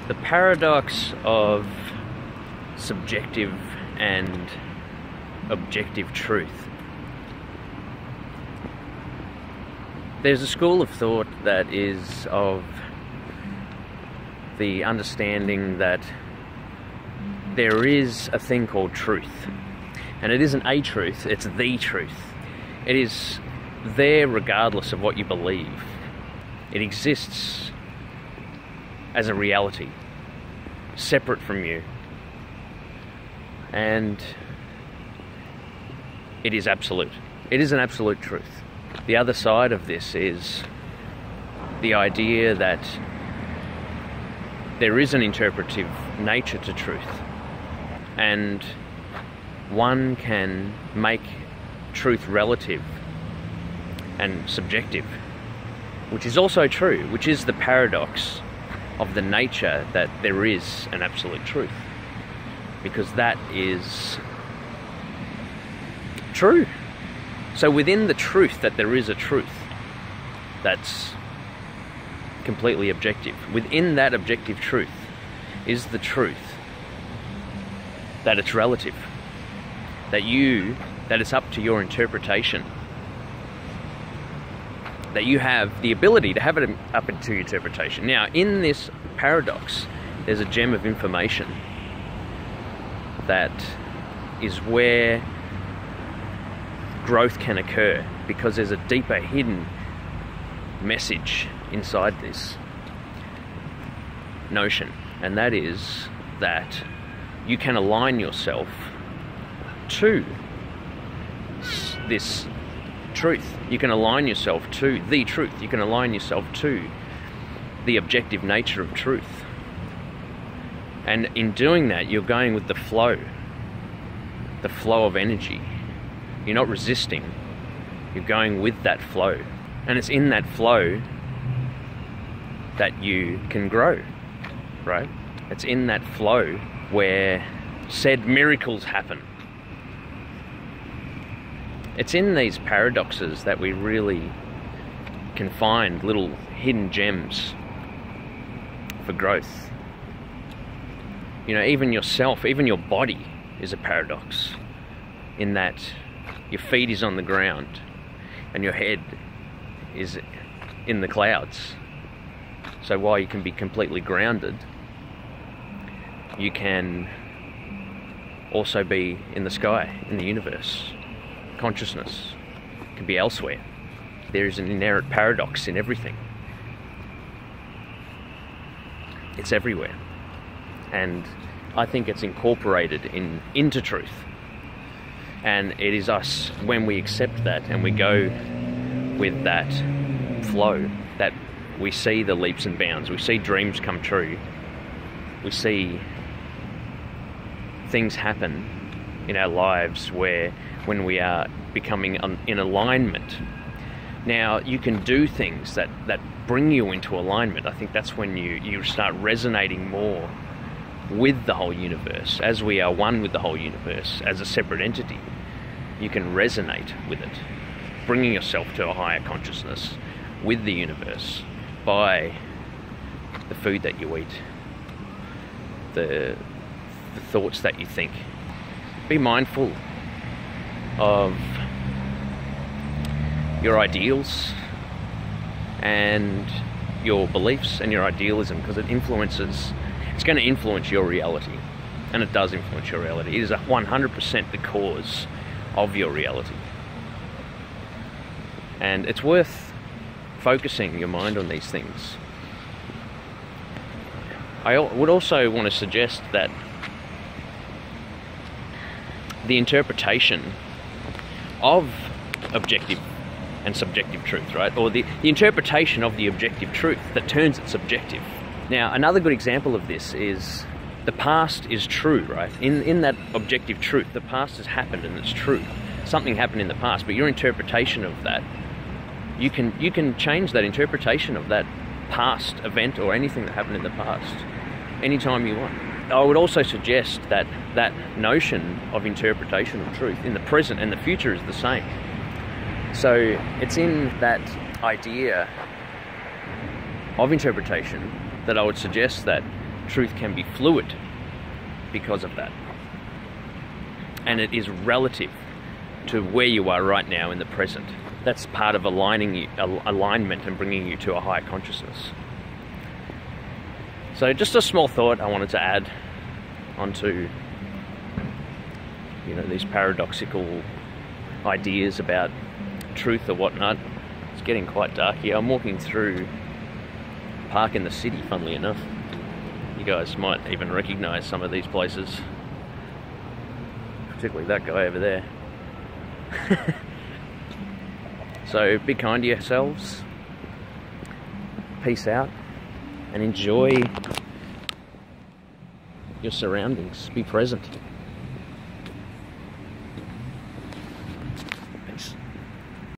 The paradox of subjective and objective truth. There's a school of thought that is of the understanding that there is a thing called truth. And it isn't a truth, it's the truth. It is there regardless of what you believe. It exists as a reality, separate from you. And it is absolute. It is an absolute truth. The other side of this is the idea that there is an interpretive nature to truth, and one can make truth relative and subjective, which is also true, which is the paradox of the nature that there is an absolute truth, because that is true. So within the truth that there is a truth that's completely objective, within that objective truth is the truth that it's relative, that it's up to your interpretation, that you have the ability to have it up into your interpretation. Now, in this paradox, there's a gem of information that is where growth can occur, because there's a deeper hidden message inside this notion, and that is that you can align yourself to this truth. You can align yourself to the truth. You can align yourself to the objective nature of truth. And in doing that, you're going with the flow of energy. You're not resisting. You're going with that flow. And it's in that flow that you can grow, right? It's in that flow where said miracles happen. It's in these paradoxes that we really can find little hidden gems for growth. You know, even yourself, even your body is a paradox, in that your feet is on the ground and your head is in the clouds. So while you can be completely grounded, you can also be in the sky, in the universe. Consciousness can be elsewhere. There is an inherent paradox in everything. It's everywhere. And I think it's incorporated into truth. And it is us, when we accept that and we go with that flow, that we see the leaps and bounds, we see dreams come true, we see things happen in our lives when we are becoming in alignment. Now, you can do things that bring you into alignment. I think that's when you start resonating more with the whole universe. As we are one with the whole universe, as a separate entity, you can resonate with it, bringing yourself to a higher consciousness with the universe by the food that you eat, the thoughts that you think. Be mindful of your ideals and your beliefs and your idealism, because it's going to influence your reality, and it does influence your reality. It is 100% the cause of your reality, and it's worth focusing your mind on these things. I would also want to suggest that the interpretation of objective and subjective truth, right? Or the interpretation of the objective truth that turns it subjective. Now, another good example of this is the past is true, right? In that objective truth, the past has happened and it's true. Something happened in the past, but your interpretation of that, you can change that interpretation of that past event or anything that happened in the past anytime you want. I would also suggest that that notion of interpretation of truth in the present and the future is the same. So it's in that idea of interpretation that I would suggest that truth can be fluid because of that. And it is relative to where you are right now in the present. That's part of alignment and bringing you to a higher consciousness. So just a small thought I wanted to add onto, these paradoxical ideas about truth or whatnot. It's getting quite dark here. I'm walking through a park in the city, funnily enough. You guys might even recognise some of these places, particularly that guy over there. So be kind to yourselves, peace out, and enjoy your surroundings. Be present.